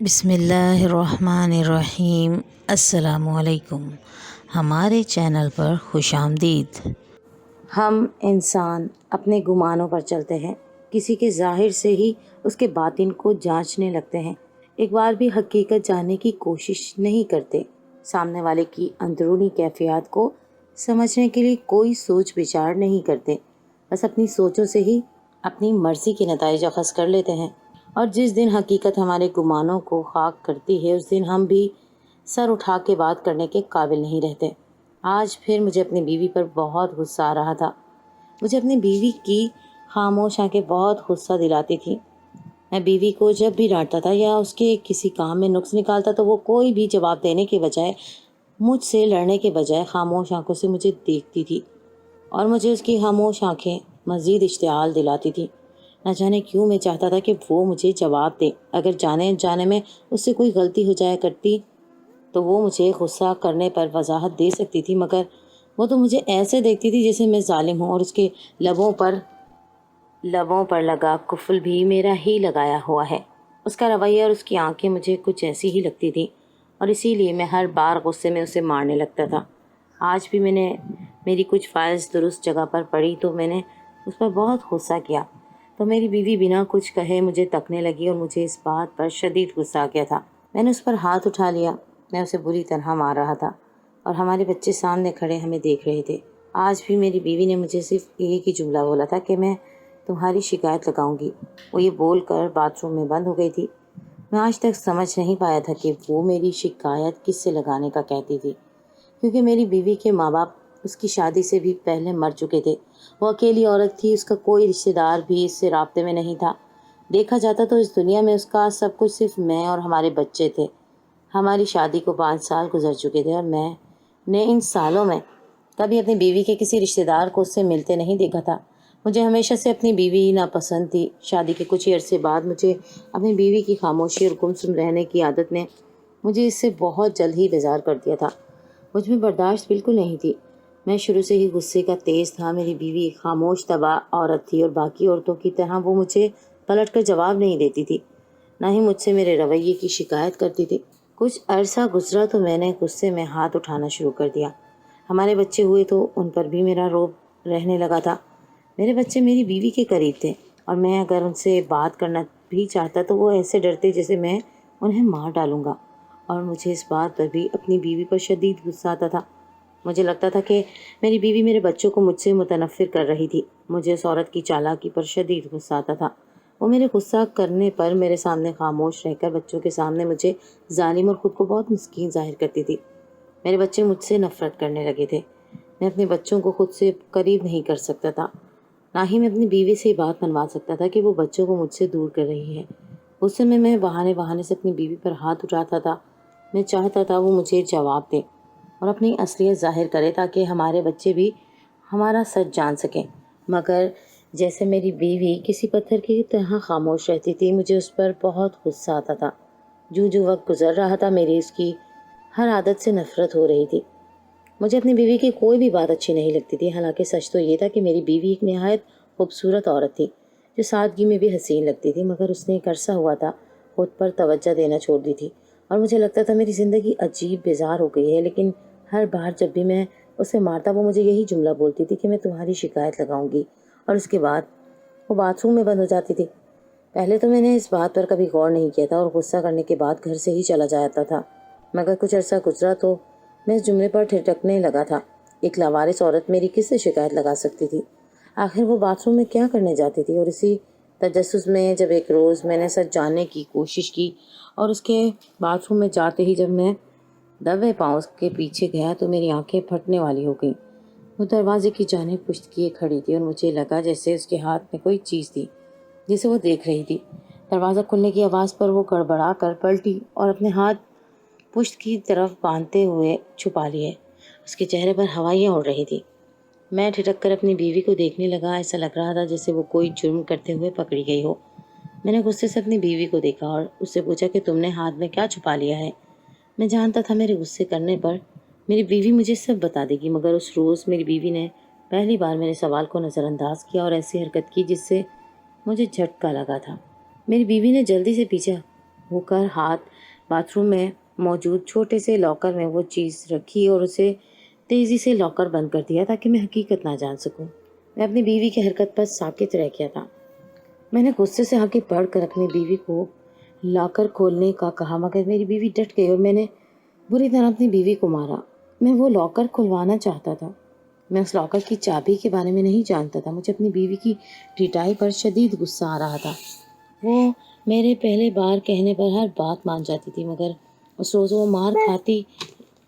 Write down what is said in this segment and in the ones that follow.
بسم اللہ الرحمن الرحیم۔ السلام علیکم، ہمارے چینل پر خوش آمدید۔ ہم انسان اپنے گمانوں پر چلتے ہیں، کسی کے ظاہر سے ہی اس کے باطن کو جانچنے لگتے ہیں، ایک بار بھی حقیقت جاننے کی کوشش نہیں کرتے، سامنے والے کی اندرونی کیفیات کو سمجھنے کے لیے کوئی سوچ بچار نہیں کرتے، بس اپنی سوچوں سے ہی اپنی مرضی کے نتائج اخذ کر لیتے ہیں، اور جس دن حقیقت ہمارے گمانوں کو خاک کرتی ہے اس دن ہم بھی سر اٹھا کے بات کرنے کے قابل نہیں رہتے۔ آج پھر مجھے اپنی بیوی پر بہت غصہ آ رہا تھا۔ مجھے اپنی بیوی کی خاموش آنکھیں بہت غصہ دلاتی تھیں۔ میں بیوی کو جب بھی ڈانٹتا تھا یا اس کے کسی کام میں نقص نکالتا تو وہ کوئی بھی جواب دینے کے بجائے، مجھ سے لڑنے کے بجائے خاموش آنکھوں سے مجھے دیکھتی تھی، اور مجھے اس کی خاموش آنکھیں مزید اشتعال دلاتی تھی۔ نہ جانے کیوں میں چاہتا تھا کہ وہ مجھے جواب دے، اگر جانے انجانے میں اس سے کوئی غلطی ہو جایا کرتی تو وہ مجھے غصہ کرنے پر وضاحت دے سکتی تھی، مگر وہ تو مجھے ایسے دیکھتی تھی جیسے میں ظالم ہوں، اور اس کے لبوں پر لگا قفل بھی میرا ہی لگایا ہوا ہے۔ اس کا رویہ اور اس کی آنکھیں مجھے کچھ ایسی ہی لگتی تھیں، اور اسی لیے میں ہر بار غصے میں اسے مارنے لگتا تھا۔ آج بھی میں نے میری کچھ فائلز درست جگہ پر پڑھی تو میں نے اس پر بہت غصہ کیا، تو میری بیوی بنا کچھ کہے مجھے تکنے لگی، اور مجھے اس بات پر شدید غصہ آ گیا تھا۔ میں نے اس پر ہاتھ اٹھا لیا۔ میں اسے بری طرح مار رہا تھا، اور ہمارے بچے سامنے کھڑے ہمیں دیکھ رہے تھے۔ آج بھی میری بیوی نے مجھے صرف ایک ہی جملہ بولا تھا کہ میں تمہاری شکایت لگاؤں گی۔ وہ یہ بول کر باتھ روم میں بند ہو گئی تھی۔ میں آج تک سمجھ نہیں پایا تھا کہ وہ میری شکایت کس سے لگانے کا کہتی تھی، کیونکہ میری بیوی کے ماں باپ اس کی شادی سے بھی پہلے مر چکے تھے۔ وہ اکیلی عورت تھی، اس کا کوئی رشتہ دار بھی اس سے رابطے میں نہیں تھا۔ دیکھا جاتا تو اس دنیا میں اس کا سب کچھ صرف میں اور ہمارے بچے تھے۔ ہماری شادی کو 5 سال گزر چکے تھے، اور میں نے ان سالوں میں کبھی اپنی بیوی کے کسی رشتہ دار کو اس سے ملتے نہیں دیکھا تھا۔ مجھے ہمیشہ سے اپنی بیوی ناپسند تھی۔ شادی کے کچھ ہی عرصے بعد مجھے اپنی بیوی کی خاموشی اور گمسم رہنے کی عادت نے مجھے اس سے بہت جلد ہی بیزار کر دیا تھا۔ مجھ میں برداشت بالکل نہیں تھی۔ میں شروع سے ہی غصے کا تیز تھا۔ میری بیوی ایک خاموش طبع عورت تھی، اور باقی عورتوں کی طرح وہ مجھے پلٹ کر جواب نہیں دیتی تھی، نہ ہی مجھ سے میرے رویے کی شکایت کرتی تھی۔ کچھ عرصہ گزرا تو میں نے غصے میں ہاتھ اٹھانا شروع کر دیا۔ ہمارے بچے ہوئے تو ان پر بھی میرا رعب رہنے لگا تھا۔ میرے بچے میری بیوی کے قریب تھے، اور میں اگر ان سے بات کرنا بھی چاہتا تو وہ ایسے ڈرتے جیسے میں انہیں مار ڈالوں گا، اور مجھے اس بات پر بھی اپنی بیوی پر شدید غصہ آتا تھا۔ مجھے لگتا تھا کہ میری بیوی میرے بچوں کو مجھ سے متنفر کر رہی تھی۔ مجھے اس عورت کی چالاکی پر شدید غصہ آتا تھا۔ وہ میرے غصہ کرنے پر میرے سامنے خاموش رہ کر بچوں کے سامنے مجھے ظالم اور خود کو بہت مسکین ظاہر کرتی تھی۔ میرے بچے مجھ سے نفرت کرنے لگے تھے۔ میں اپنے بچوں کو خود سے قریب نہیں کر سکتا تھا، نہ ہی میں اپنی بیوی سے بات منوا سکتا تھا کہ وہ بچوں کو مجھ سے دور کر رہی ہے۔ غصے میں میں بہانے سے اپنی بیوی پر ہاتھ اٹھاتا تھا۔ میں چاہتا تھا وہ مجھے جواب دے اور اپنی اصلیت ظاہر کرے تاکہ ہمارے بچے بھی ہمارا سچ جان سکیں، مگر جیسے میری بیوی کسی پتھر کی طرح خاموش رہتی تھی، مجھے اس پر بہت غصہ آتا تھا۔ جو وقت گزر رہا تھا میری اس کی ہر عادت سے نفرت ہو رہی تھی۔ مجھے اپنی بیوی کی کوئی بھی بات اچھی نہیں لگتی تھی، حالانکہ سچ تو یہ تھا کہ میری بیوی ایک نہایت خوبصورت عورت تھی جو سادگی میں بھی حسین لگتی تھی، مگر اس نے ایک عرصہ ہوا تھا خود پر توجہ دینا چھوڑ دی تھی، اور مجھے لگتا تھا میری زندگی عجیب بیزار ہو گئی ہے۔ لیکن ہر بار جب بھی میں اسے مارتا وہ مجھے یہی جملہ بولتی تھی کہ میں تمہاری شکایت لگاؤں گی، اور اس کے بعد وہ باتھ روم میں بند ہو جاتی تھی۔ پہلے تو میں نے اس بات پر کبھی غور نہیں کیا تھا، اور غصہ کرنے کے بعد گھر سے ہی چلا جاتا تھا، مگر کچھ عرصہ گزرا تو میں اس جملے پر ٹھٹکنے لگا تھا۔ ایک لاوارث عورت میری کس سے شکایت لگا سکتی تھی؟ آخر وہ باتھ روم میں کیا کرنے جاتی تھی؟ اور اسی تجسس میں جب ایک روز میں نے سچ جاننے کی کوشش کی، اور اس کے باتھ روم میں جاتے ہی جب میں دبے پاؤں اس کے پیچھے گیا تو میری آنکھیں پھٹنے والی ہو گئیں۔ وہ دروازے کی جانب پشت کیے کھڑی تھی، اور مجھے لگا جیسے اس کے ہاتھ میں کوئی چیز تھی جسے وہ دیکھ رہی تھی۔ دروازہ کھلنے کی آواز پر وہ گڑبڑا کر پلٹی اور اپنے ہاتھ پشت کی طرف باندھتے ہوئے چھپا لیے۔ اس کے چہرے پر ہوائیاں اڑ رہی تھی۔ میں ٹھٹک کر اپنی بیوی کو دیکھنے لگا۔ ایسا لگ رہا تھا جیسے وہ کوئی جرم کرتے ہوئے پکڑی گئی ہو۔ میں نے غصے سے اپنی بیوی کو دیکھا اور اس سے پوچھا کہ تم نے ہاتھ میں کیا چھپا لیا ہے؟ میں جانتا تھا میرے غصے کرنے پر میری بیوی مجھے سب بتا دے گی، مگر اس روز میری بیوی نے پہلی بار میرے سوال کو نظر انداز کیا اور ایسی حرکت کی جس سے مجھے جھٹکا لگا تھا۔ میری بیوی نے جلدی سے ہو کر ہاتھ باتھ روم میں موجود چھوٹے سے لاکر میں وہ چیز رکھی اور اسے تیزی سے لاکر بند کر دیا تاکہ میں حقیقت نہ جان سکوں۔ میں اپنی بیوی کی حرکت پر ساکت رہ گیا تھا۔ میں نے غصے سے آگے بڑھ کر اپنی بیوی کو لاکر کھولنے کا کہا، مگر میری بیوی ڈٹ گئی اور میں نے بری طرح اپنی بیوی کو مارا۔ میں وہ لاکر کھلوانا چاہتا تھا۔ میں اس لاکر کی چابی کے بارے میں نہیں جانتا تھا۔ مجھے اپنی بیوی کی ڈٹائی پر شدید غصہ آ رہا تھا۔ وہ میرے پہلے بار کہنے پر ہر بات مان جاتی تھی، مگر اس روز وہ مار کھاتی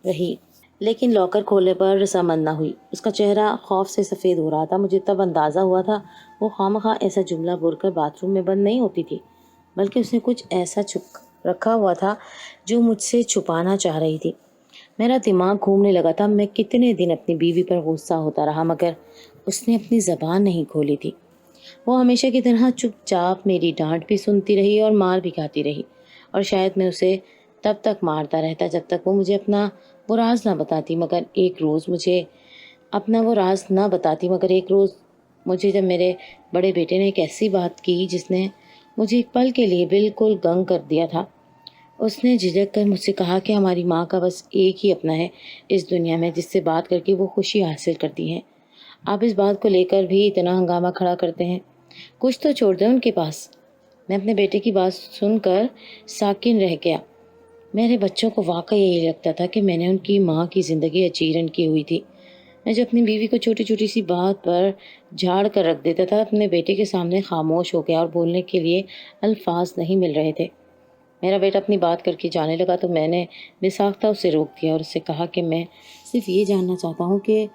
رہی، لیکن لاکر کھولنے پر رضامند نہ ہوئی۔ اس کا چہرہ خوف سے سفید ہو رہا تھا۔ مجھے تب اندازہ ہوا تھا وہ خواہ ایسا جملہ بول کر باتھ روم میں بند نہیں ہوتی تھی، بلکہ اس نے کچھ ایسا چھپ رکھا ہوا تھا جو مجھ سے چھپانا چاہ رہی تھی۔ میرا دماغ گھومنے لگا تھا۔ میں کتنے دن اپنی بیوی پر غصہ ہوتا رہا، مگر اس نے اپنی زبان نہیں کھولی تھی۔ وہ ہمیشہ کی طرح چپ چاپ میری ڈانٹ بھی سنتی رہی اور مار بھی کھاتی رہی، اور شاید میں اسے تب تک مارتا رہتا جب تک وہ مجھے اپنا وہ راز نہ بتاتی۔ مگر ایک روز مجھے جب میرے بڑے بیٹے نے ایک ایسی بات کی جس نے مجھے ایک پل کے لیے بالکل گنگ کر دیا تھا۔ اس نے جھجک کر مجھ سے کہا کہ ہماری ماں کا بس ایک ہی اپنا ہے اس دنیا میں جس سے بات کر کے وہ خوشی حاصل کرتی ہیں۔ آپ اس بات کو لے کر بھی اتنا ہنگامہ کھڑا کرتے ہیں، کچھ تو چھوڑ دیں ان کے پاس۔ میں اپنے بیٹے کی بات سن کر ساکن رہ گیا۔ میرے بچوں کو واقعی یہی لگتا تھا کہ میں نے ان کی ماں کی زندگی اچیرن کی ہوئی تھی۔ میں جو اپنی بیوی کو چھوٹی چھوٹی سی بات پر جھاڑ کر رکھ دیتا تھا، اپنے بیٹے کے سامنے خاموش ہو گیا اور بولنے کے لیے الفاظ نہیں مل رہے تھے۔ میرا بیٹا اپنی بات کر کے جانے لگا تو میں نے بے ساختہ اسے روک دیا اور اسے کہا کہ میں صرف یہ جاننا چاہتا ہوں کہ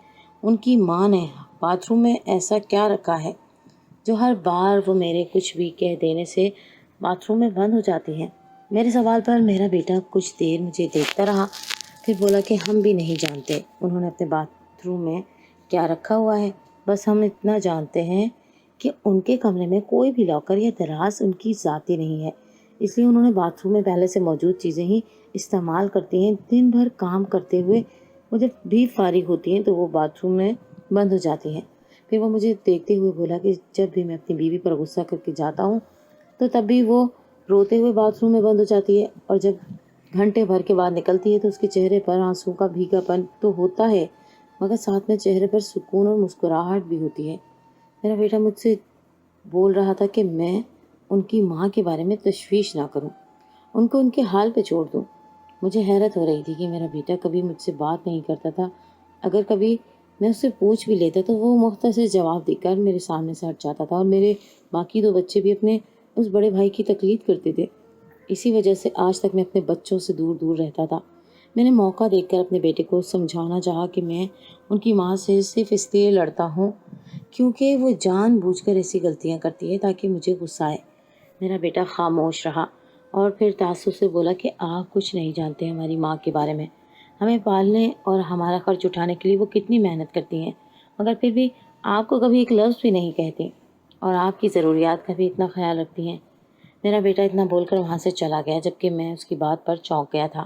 ان کی ماں نے باتھ روم میں ایسا کیا رکھا ہے جو ہر بار وہ میرے کچھ بھی کہہ دینے سے باتھ روم میں بند ہو جاتی ہے۔ میرے سوال پر میرا بیٹا کچھ دیر مجھے دیکھتا رہا، پھر بولا کہ ہم بھی نہیں جانتے انہوں نے اپنے باتھ روم میں کیا رکھا ہوا ہے، بس ہم اتنا جانتے ہیں کہ ان کے کمرے میں کوئی بھی لاکر یا دراز ان کی ذاتی نہیں ہے، اس لیے انہوں نے باتھ روم میں پہلے سے موجود چیزیں ہی استعمال کرتی ہیں۔ دن بھر کام کرتے ہوئے وہ جب بھی فارغ ہوتی ہیں تو وہ باتھ روم میں بند ہو جاتی ہیں۔ پھر وہ مجھے دیکھتے ہوئے بولا کہ جب بھی میں اپنی بیوی پر غصہ کر کے جاتا ہوں تو تب بھی وہ روتے ہوئے باتھ روم میں بند ہو جاتی ہے، اور جب گھنٹے بھر کے بعد نکلتی ہے تو اس کے چہرے پر آنسو کا بھیگا پن تو ہوتا ہے، مگر ساتھ میں چہرے پر سکون اور مسکراہٹ بھی ہوتی ہے۔ میرا بیٹا مجھ سے بول رہا تھا کہ میں ان کی ماں کے بارے میں تشویش نہ کروں، ان کو ان کے حال پہ چھوڑ دوں۔ مجھے حیرت ہو رہی تھی کہ میرا بیٹا کبھی مجھ سے بات نہیں کرتا تھا۔ اگر کبھی میں اس سے پوچھ بھی لیتا تو وہ مختصر جواب دے کر میرے سامنے سے ہٹ جاتا تھا، اور میرے باقی دو بچے بھی اپنے اس بڑے بھائی کی تقلید کرتے تھے۔ اسی وجہ سے آج تک میں اپنے بچوں سے دور دور رہتا تھا۔ میں نے موقع دیکھ کر اپنے بیٹے کو سمجھانا چاہا کہ میں ان کی ماں سے صرف اس لیے لڑتا ہوں کیونکہ وہ جان بوجھ کر ایسی غلطیاں کرتی ہے تاکہ مجھے غصہ آئے۔ میرا بیٹا خاموش رہا اور پھر تعصب سے بولا کہ آپ کچھ نہیں جانتے ہماری ماں کے بارے میں۔ ہمیں پالنے اور ہمارا خرچ اٹھانے کے لیے وہ کتنی محنت کرتی ہیں، مگر پھر بھی آپ کو کبھی ایک لفظ بھی نہیں کہتے اور آپ کی ضروریات کا بھی اتنا خیال رکھتی ہیں۔ میرا بیٹا اتنا بول کر وہاں سے چلا گیا جبکہ میں اس کی بات پر چونک گیا تھا۔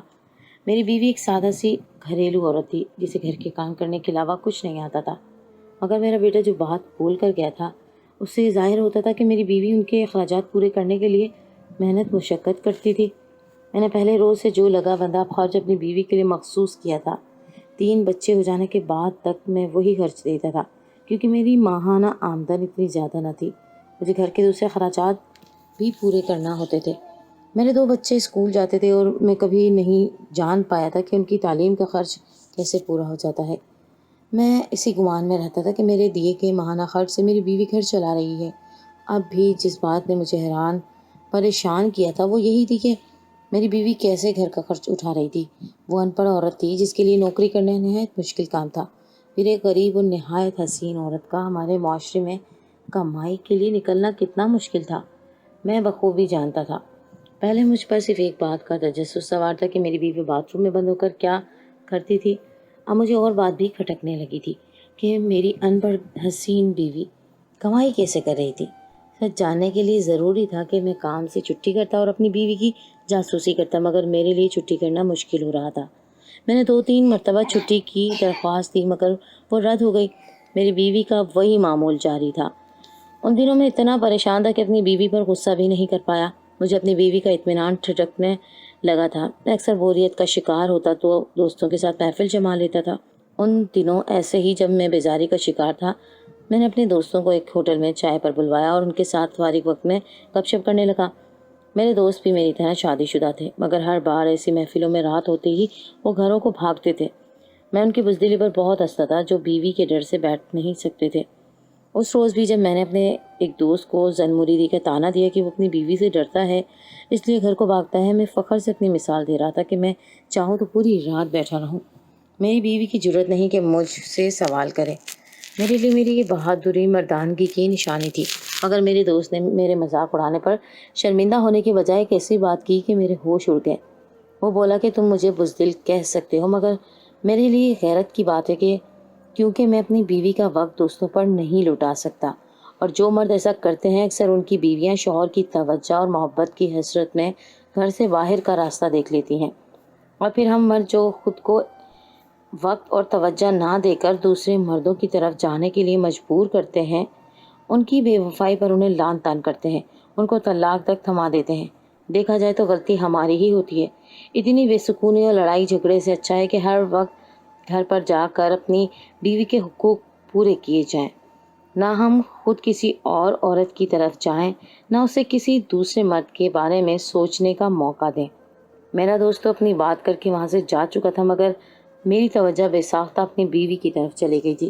میری بیوی ایک سادہ سی گھریلو عورت تھی جسے گھر کے کام کرنے کے علاوہ کچھ نہیں آتا تھا، مگر میرا بیٹا جو بات بول کر گیا تھا اس سے ظاہر ہوتا تھا کہ میری بیوی ان کے اخراجات پورے کرنے کے لیے محنت مشقت کرتی تھی۔ میں نے پہلے روز سے جو لگا بندہ خرچ اپنی بیوی کے لیے مخصوص کیا تھا، 3 بچے ہو جانے کے بعد تک میں وہی خرچ دیتا تھا کیونکہ میری ماہانہ آمدن اتنی زیادہ نہ تھی۔ مجھے گھر کے دوسرے اخراجات بھی پورے کرنا ہوتے تھے۔ میرے 2 بچے اسکول جاتے تھے اور میں کبھی نہیں جان پایا تھا کہ ان کی تعلیم کا خرچ کیسے پورا ہو جاتا ہے۔ میں اسی گمان میں رہتا تھا کہ میرے دیے کے ماہانہ خرچ سے میری بیوی گھر چلا رہی ہے۔ اب بھی جس بات نے مجھے پریشان کیا تھا وہ یہی تھی کہ میری بیوی کیسے گھر کا خرچ اٹھا رہی تھی۔ وہ ان پڑھ عورت تھی جس کے لیے نوکری کرنا نہایت مشکل کام تھا۔ پھر ایک غریب اور نہایت حسین عورت کا ہمارے معاشرے میں کمائی کے لیے نکلنا کتنا مشکل تھا میں بخوبی جانتا تھا۔ پہلے مجھ پر صرف ایک بات کا تجسس سوار تھا کہ میری بیوی باتھ روم میں بند ہو کر کیا کرتی تھی۔ اب مجھے اور بات بھی کھٹکنے لگی تھی کہ میری ان پڑھ حسین بیوی کمائی کیسے کر رہی تھی۔ سچ جاننے کے لیے ضروری تھا کہ میں کام سے چھٹی کرتا اور اپنی بیوی کی جاسوسی کرتا، مگر میرے لیے چھٹی کرنا مشکل ہو رہا تھا۔ میں نے 2-3 مرتبہ چھٹی کی درخواست دی مگر وہ رد ہو گئی۔ میری بیوی کا وہی معمول جاری تھا۔ ان دنوں میں اتنا پریشان تھا کہ اپنی بیوی پر غصہ بھی نہیں کر پایا۔ مجھے اپنی بیوی کا اطمینان ٹھٹکنے لگا تھا۔ میں اکثر بوریت کا شکار ہوتا تو دوستوں کے ساتھ محفل جما لیتا تھا۔ ان دنوں ایسے ہی جب میں بیزاری کا شکار تھا، میں نے اپنے دوستوں کو ایک ہوٹل میں چائے پر بلوایا اور ان کے ساتھ فارغ وقت میں گپ شپ کرنے لگا۔ میرے دوست بھی میری طرح شادی شدہ تھے، مگر ہر بار ایسی محفلوں میں رات ہوتے ہی وہ گھروں کو بھاگتے تھے۔ میں ان کی بزدلی پر بہت ہنستا تھا، جو بیوی کے ڈر سے بیٹھ نہیں سکتے تھے۔ اس روز بھی جب میں نے اپنے ایک دوست کو زن مریدی کا طعنہ دیا کہ وہ اپنی بیوی سے ڈرتا ہے اس لیے گھر کو بھاگتا ہے، میں فخر سے اپنی مثال دے رہا تھا کہ میں چاہوں تو پوری رات بیٹھا رہوں۔ میری بیوی کی جرت نہیں کہ مجھ سے سوال کرے۔ میرے لیے میری یہ بہادری مردانگی کی نشانی تھی، مگر میرے دوست نے میرے مذاق اڑانے پر شرمندہ ہونے کے بجائے ایک ایسی بات کی کہ میرے ہوش اڑ گئے۔ وہ بولا کہ تم مجھے بزدل کہہ سکتے ہو، مگر میرے لیے غیرت کی بات ہے کہ کیونکہ میں اپنی بیوی کا وقت دوستوں پر نہیں لٹا سکتا، اور جو مرد ایسا کرتے ہیں اکثر ان کی بیویاں شوہر کی توجہ اور محبت کی حسرت میں گھر سے باہر کا راستہ دیکھ لیتی ہیں، اور پھر ہم مرد جو خود کو وقت اور توجہ نہ دے کر دوسرے مردوں کی طرف جانے کے لیے مجبور کرتے ہیں، ان کی بے وفائی پر انہیں لعن طعن کرتے ہیں، ان کو طلاق تک تھما دیتے ہیں۔ دیکھا جائے تو غلطی ہماری ہی ہوتی ہے۔ اتنی بے سکونی اور لڑائی جھگڑے سے اچھا ہے کہ ہر وقت گھر پر جا کر اپنی بیوی کے حقوق پورے کیے جائیں، نہ ہم خود کسی اور عورت کی طرف جائیں، نہ اسے کسی دوسرے مرد کے بارے میں سوچنے کا موقع دیں۔ میرا دوست تو اپنی بات کر کے وہاں سے جا چکا تھا، مگر میری توجہ بے ساختہ اپنی بیوی کی طرف چلی گئی تھی۔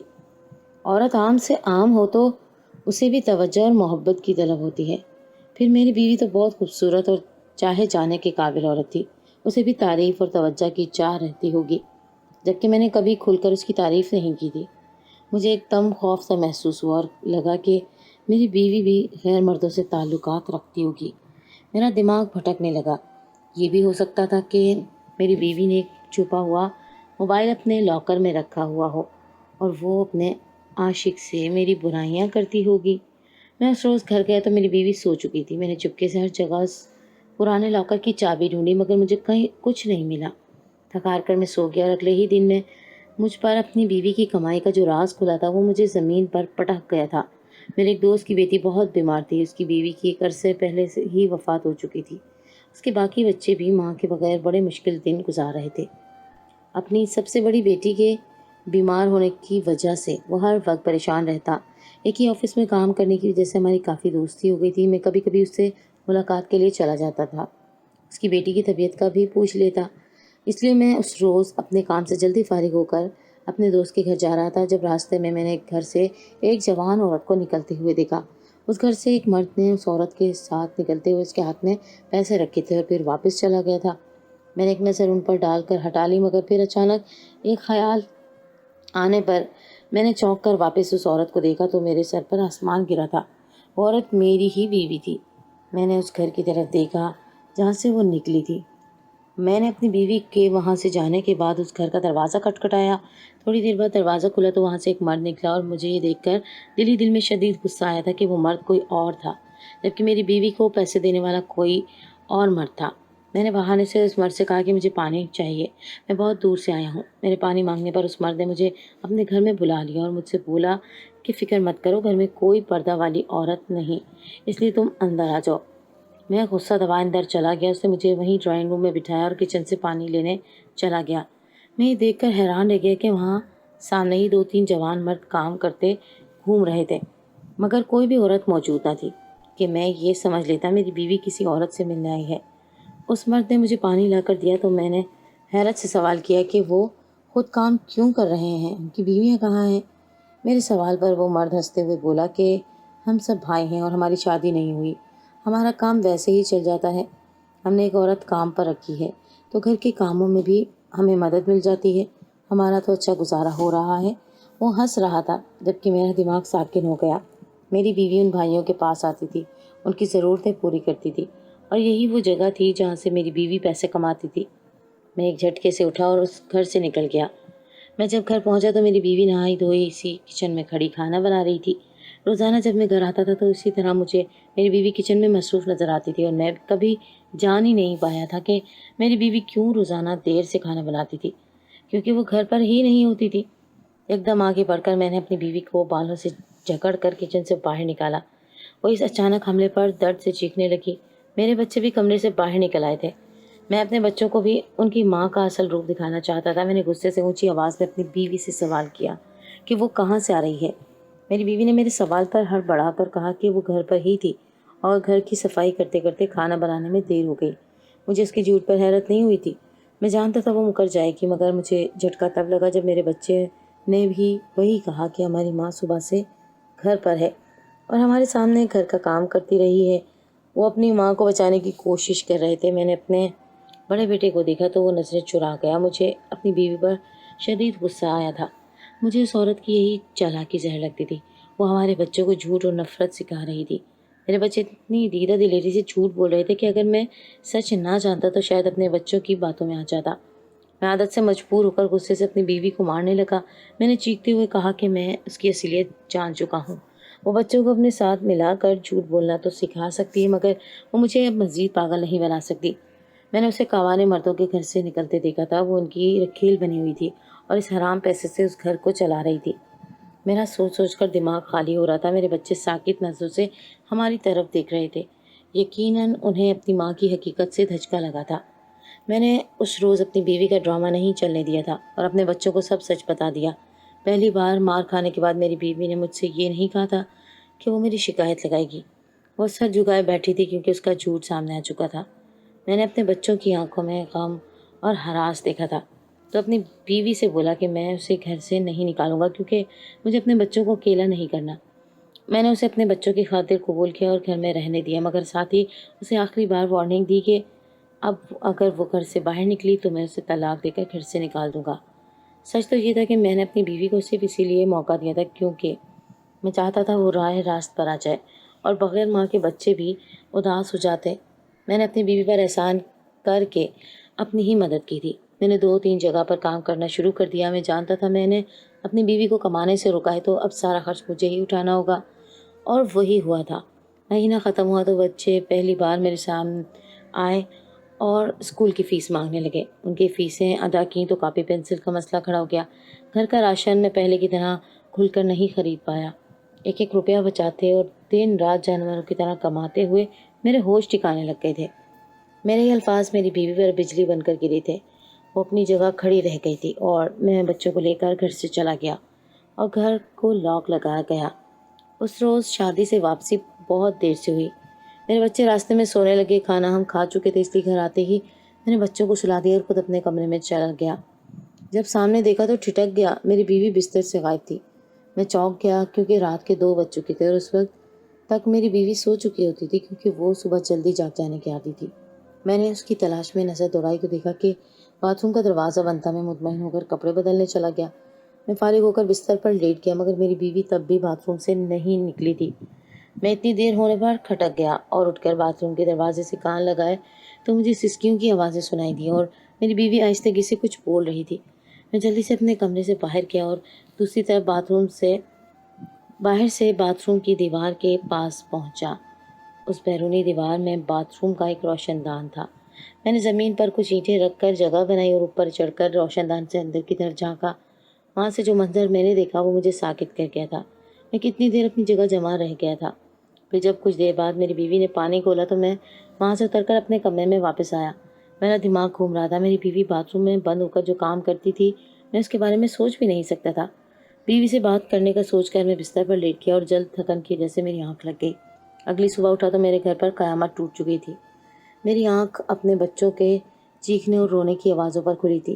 عورت عام سے عام ہو تو اسے بھی توجہ اور محبت کی طلب ہوتی ہے۔ پھر میری بیوی تو بہت خوبصورت اور چاہے جانے کے قابل عورت تھی، اسے بھی تعریف اور توجہ کی چاہ رہتی ہوگی، جبکہ میں نے کبھی کھل کر اس کی تعریف نہیں کی تھی۔ مجھے ایک دم خوف سا محسوس ہوا اور لگا کہ میری بیوی بھی غیر مردوں سے تعلقات رکھتی ہوگی۔ میرا دماغ بھٹکنے لگا۔ یہ بھی ہو سکتا تھا کہ میری بیوی نے ایک چھپا ہوا موبائل اپنے لاکر میں رکھا ہوا ہو اور وہ اپنے عاشق سے میری برائیاں کرتی ہوگی۔ میں اس روز گھر گیا تو میری بیوی سو چکی تھی۔ میں نے چپکے سے ہر جگہ اس پرانے لاکر کی چابی ڈھونڈی، مگر مجھے کہیں کچھ نہیں ملا۔ تھکار کر میں سو گیا اور اگلے ہی دن میں مجھ پر اپنی بیوی کی کمائی کا جو راز کھلا تھا وہ مجھے زمین پر پٹک گیا تھا۔ میرے ایک دوست کی بیٹی بہت بیمار تھی، اس کی بیوی کی ایک عرصے پہلے سے ہی وفات ہو چکی تھی۔ اس کے باقی بچے بھی ماں کے بغیر بڑے مشکل دن گزار رہے تھے۔ اپنی سب سے بڑی بیٹی کے بیمار ہونے کی وجہ سے وہ ہر وقت پریشان رہتا۔ ایک ہی آفس میں کام کرنے کی وجہ سے ہماری کافی دوستی ہو گئی تھی۔ میں کبھی کبھی اس سے ملاقات کے لیے چلا جاتا تھا، اس کی بیٹی کی طبیعت کا بھی پوچھ لیتا۔ اس لیے میں اس روز اپنے کام سے جلدی فارغ ہو کر اپنے دوست کے گھر جا رہا تھا جب راستے میں نے گھر سے ایک جوان عورت کو نکلتے ہوئے دیکھا۔ اس گھر سے ایک مرد نے اس عورت کے ساتھ نکلتے ہوئے اس کے ہاتھ میں پیسے رکھے تھے اور پھر واپس چلا گیا تھا۔ میں نے ایک نظر ان پر ڈال کر ہٹا لی، مگر پھر اچانک ایک خیال آنے پر میں نے چونک کر واپس اس عورت کو دیکھا تو میرے سر پر آسمان گرا تھا۔ وہ عورت میری ہی بیوی تھی۔ میں نے اس گھر کی طرف دیکھا جہاں سے وہ نکلی تھی۔ میں نے اپنی بیوی کے وہاں سے جانے کے بعد اس گھر کا دروازہ کھٹکھٹایا۔ تھوڑی دیر بعد دروازہ کھلا تو وہاں سے ایک مرد نکلا اور مجھے یہ دیکھ کر دل ہی دل میں شدید غصہ آیا تھا کہ وہ مرد کوئی اور تھا، جبکہ میری بیوی کو پیسے دینے والا کوئی اور مرد تھا۔ میں نے بہانے سے اس مرد سے کہا کہ مجھے پانی چاہیے، میں بہت دور سے آیا ہوں۔ میرے پانی مانگنے پر اس مرد نے مجھے اپنے گھر میں بلا لیا اور مجھ سے بولا کہ فکر مت کرو، گھر میں کوئی پردہ والی عورت نہیں، اس لیے تم اندر آ جاؤ۔ میں غصہ دبائے اندر چلا گیا۔ اس نے مجھے وہیں ڈرائنگ روم میں بٹھایا اور کچن سے پانی لینے چلا گیا۔ میں یہ دیکھ کر حیران رہ گیا کہ وہاں سامنے ہی 2-3 جوان مرد کام کرتے گھوم رہے تھے، مگر کوئی بھی عورت موجود نہ تھی کہ میں یہ سمجھ لیتا میری بیوی کسی عورت سے ملنے آئی ہے۔ اس مرد نے مجھے پانی لا کر دیا تو میں نے حیرت سے سوال کیا کہ وہ خود کام کیوں کر رہے ہیں، ان کی بیویاں کہاں ہیں؟ میرے سوال پر وہ مرد ہنستے ہوئے بولا کہ ہم سب بھائی ہیں اور ہماری شادی نہیں ہوئی، ہمارا کام ویسے ہی چل جاتا ہے۔ ہم نے ایک عورت کام پر رکھی ہے تو گھر کے کاموں میں بھی ہمیں مدد مل جاتی ہے، ہمارا تو اچھا گزارا ہو رہا ہے۔ وہ ہنس رہا تھا جبکہ میرا دماغ ساکن ہو گیا۔ میری بیوی ان بھائیوں کے پاس آتی تھی، ان کی ضرورتیں پوری کرتی تھی، اور یہی وہ جگہ تھی جہاں سے میری بیوی پیسے کماتی تھی۔ میں ایک جھٹکے سے اٹھا اور اس گھر سے نکل گیا۔ میں جب گھر پہنچا تو میری بیوی نہائی دھوئی اسی کچن میں کھڑی کھانا بنا رہی تھی۔ روزانہ جب میں گھر آتا تھا تو اسی طرح مجھے میری بیوی کچن میں مصروف نظر آتی تھی، اور میں کبھی جان ہی نہیں پایا تھا کہ میری بیوی کیوں روزانہ دیر سے کھانا بناتی تھی، کیونکہ وہ گھر پر ہی نہیں ہوتی تھی۔ ایک دم آگے بڑھ کر میں نے اپنی بیوی کو بالوں سے جکڑ کر کچن سے باہر نکالا۔ وہ اس اچانک حملے پر درد سے چیخنے لگی۔ میرے بچے بھی کمرے سے باہر نکل آئے تھے۔ میں اپنے بچوں کو بھی ان کی ماں کا اصل روپ دکھانا چاہتا تھا۔ میں نے غصے سے اونچی آواز میں اپنی بیوی سے سوال کیا کہ وہ کہاں سے آ رہی ہے۔ میری بیوی نے میرے سوال پر ہڑبڑا کر کہا کہ وہ گھر پر ہی تھی اور گھر کی صفائی کرتے کرتے کھانا بنانے میں دیر ہو گئی۔ مجھے اس کی جھوٹ پر حیرت نہیں ہوئی تھی۔ میں جانتا تھا وہ مکر جائے گی، مگر مجھے جھٹکا تب لگا جب میرے بچے نے بھی وہی کہا کہ ہماری ماں صبح سے گھر پر ہے اور ہمارے سامنے گھر کا کام کرتی رہی ہے۔ وہ اپنی ماں کو بچانے کی کوشش کر رہے تھے۔ میں نے اپنے بڑے بیٹے کو دیکھا تو وہ نظریں چرا گیا۔ مجھے اپنی بیوی پر شدید غصہ آیا تھا۔ مجھے اس عورت کی یہی چالاکی زہر لگتی تھی۔ وہ ہمارے بچوں کو جھوٹ اور نفرت سکھا رہی تھی۔ میرے بچے اتنی دیدہ دلیری سے جھوٹ بول رہے تھے کہ اگر میں سچ نہ جانتا تو شاید اپنے بچوں کی باتوں میں آ جاتا۔ میں عادت سے مجبور ہو کر غصے سے اپنی بیوی کو مارنے لگا۔ میں نے چیختے ہوئے کہا کہ میں اس کی اصلیت جان چکا ہوں۔ وہ بچوں کو اپنے ساتھ ملا کر جھوٹ بولنا تو سکھا سکتی ہے، مگر وہ مجھے اب مزید پاگل نہیں بنا سکتی۔ میں نے اسے کاوانے مردوں کے گھر سے نکلتے دیکھا تھا۔ وہ ان کی رکھیل بنی ہوئی تھی اور اس حرام پیسے سے اس گھر کو چلا رہی تھی۔ میرا سوچ سوچ کر دماغ خالی ہو رہا تھا۔ میرے بچے ساکت نظروں سے ہماری طرف دیکھ رہے تھے۔ یقیناً انہیں اپنی ماں کی حقیقت سے دھچکا لگا تھا۔ میں نے اس روز اپنی بیوی کا ڈرامہ نہیں چلنے دیا تھا اور اپنے بچوں کو سب سچ بتا دیا۔ پہلی بار مار کھانے کے بعد میری بیوی نے مجھ سے یہ نہیں کہا تھا کہ وہ میری شکایت لگائے گی۔ وہ سر جھکائے بیٹھی تھی کیونکہ اس کا جھوٹ سامنے آ چکا تھا۔ میں نے اپنے بچوں کی آنکھوں میں غم اور ہراس دیکھا تھا تو اپنی بیوی سے بولا کہ میں اسے گھر سے نہیں نکالوں گا کیونکہ مجھے اپنے بچوں کو اکیلا نہیں کرنا۔ میں نے اسے اپنے بچوں کی خاطر قبول کیا اور گھر میں رہنے دیا، مگر ساتھ ہی اسے آخری بار وارننگ دی کہ اب اگر وہ گھر سے باہر نکلی تو میں اسے طلاق دے کر گھر سے نکال دوں گا۔ سچ تو یہ تھا کہ میں نے اپنی بیوی کو صرف اسی لیے موقع دیا تھا کیونکہ میں چاہتا تھا وہ راہ راست پر آ جائے اور بغیر ماں کے بچے بھی اداس ہو جاتے۔ میں نے اپنی بیوی پر احسان کر کے اپنی ہی مدد کی تھی۔ میں نے 2-3 جگہ پر کام کرنا شروع کر دیا۔ میں جانتا تھا میں نے اپنی بیوی کو کمانے سے روکا ہے تو اب سارا خرچ مجھے ہی اٹھانا ہوگا، اور وہی ہوا تھا۔ مہینہ ختم ہوا تو بچے پہلی بار میرے سامنے آئے اور اسکول کی فیس مانگنے لگے۔ ان کی فیسیں ادا کیں تو کاپی پنسل کا مسئلہ کھڑا ہو گیا۔ گھر کا راشن میں پہلے کی طرح کھل کر نہیں خرید پایا۔ 1-1 روپیہ بچاتے اور دن رات جانوروں کی طرح کماتے ہوئے میرے ہوش ٹھکانے لگ گئے تھے۔ میرے یہ الفاظ میری بیوی پر بجلی بن کر گرے تھے۔ وہ اپنی جگہ کھڑی رہ گئی تھی اور میں بچوں کو لے کر گھر سے چلا گیا اور گھر کو لاک لگایا گیا۔ اس روز شادی سے واپسی بہت دیر سے ہوئی۔ میرے بچے راستے میں سونے لگے۔ کھانا ہم کھا چکے تھے، اس لیے گھر آتے ہی میں نے بچوں کو سلا دیا اور خود اپنے کمرے میں چلا گیا۔ جب سامنے دیکھا تو ٹھٹک گیا۔ میری بیوی بستر سے غائب تھی۔ میں چونک گیا کیونکہ رات کے 2 بج چکے تھے اور اس وقت تک میری بیوی سو چکی ہوتی تھی کیونکہ وہ صبح جلدی جاگ جانے کی عادی تھی۔ میں نے اس کی تلاش میں نظر دوڑائی تو دیکھا کہ باتھ روم کا دروازہ بند تھا۔ میں مطمئن ہو کر کپڑے بدلنے چلا گیا۔ میں فارغ ہو کر بستر پر لیٹ گیا، مگر میری بیوی تب بھی باتھ روم سے نہیں نکلی تھی۔ میں اتنی دیر ہونے پر کھٹک گیا اور اٹھ کر باتھ روم کے دروازے سے کان لگائے تو مجھے سسکیوں کی آوازیں سنائی دیں اور میری بیوی آہستگی سے کچھ بول رہی تھی۔ میں جلدی سے اپنے کمرے سے باہر گیا اور دوسری طرف باہر سے باتھ روم کی دیوار کے پاس پہنچا۔ اس بیرونی دیوار میں باتھ روم کا ایک روشن دان تھا۔ میں نے زمین پر کچھ اینٹیں رکھ کر جگہ بنائی اور اوپر چڑھ کر روشن دان سے اندر کی طرف جھانکا۔ وہاں سے جو منظر میں نے دیکھا وہ مجھے ساکت کر گیا تھا۔ میں کتنی دیر اپنی جگہ جمع رہ گیا تھا۔ پھر جب کچھ دیر بعد میری بیوی نے پانی کھولا تو میں وہاں سے اتر کر اپنے کمرے میں واپس آیا۔ میرا دماغ گھوم رہا تھا۔ میری بیوی باتھ روم میں بند ہو کر جو کام کرتی تھی میں اس کے بارے میں سوچ بھی نہیں سکتا تھا۔ بیوی سے بات کرنے کا سوچ کر میں بستر پر لیٹ گیا اور جلد تھکن کی وجہ سے میری آنکھ لگ گئی۔ اگلی صبح اٹھا تو میرے گھر پر قیامت ٹوٹ چکی تھی۔ میری آنکھ اپنے بچوں کے چیخنے اور رونے کی آوازوں پر کھلی تھی۔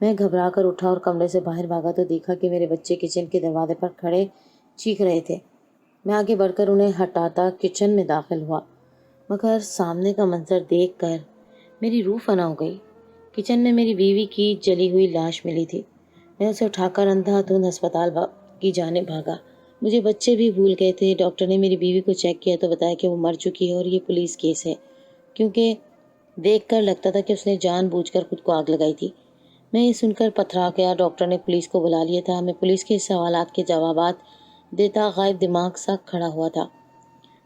میں گھبرا کر اٹھا اور کمرے سے باہر بھاگا تو دیکھا کہ میرے بچے کچن کے دروازے پر کھڑے چیخ رہے تھے۔ میں آگے بڑھ کر انہیں ہٹاتا کچن میں داخل ہوا، مگر سامنے کا منظر دیکھ کر میری روح فنا ہو گئی۔ کچن میں میری بیوی کی جلی ہوئی لاش ملی تھی۔ میں اسے اٹھا کر اندھا دھند ہسپتال کی جانب بھاگا۔ مجھے بچے بھی بھول گئے تھے۔ ڈاکٹر نے میری بیوی کو چیک کیا تو بتایا کہ وہ مر چکی ہے اور یہ پولیس کیس ہے، کیونکہ دیکھ کر لگتا تھا کہ اس نے جان بوجھ کر خود کو آگ لگائی تھی۔ میں یہ سن کر پتھرا گیا۔ ڈاکٹر نے پولیس کو بلا لیا تھا۔ میں پولیس کے سوالات کے جوابات دیتا غائب دماغ سا کھڑا ہوا تھا۔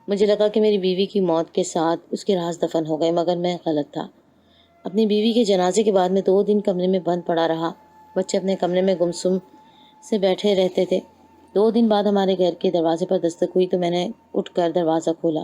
مجھے لگا کہ میری بیوی کی موت کے ساتھ اس کے راز دفن ہو گئے، مگر میں غلط تھا۔ اپنی بیوی کے جنازے کے بعد میں 2 دن کمرے میں بند پڑا رہا۔ بچے اپنے کمرے میں گمسم سے بیٹھے رہتے تھے۔ 2 دن بعد ہمارے گھر کے دروازے پر دستک ہوئی تو میں نے اٹھ کر دروازہ کھولا۔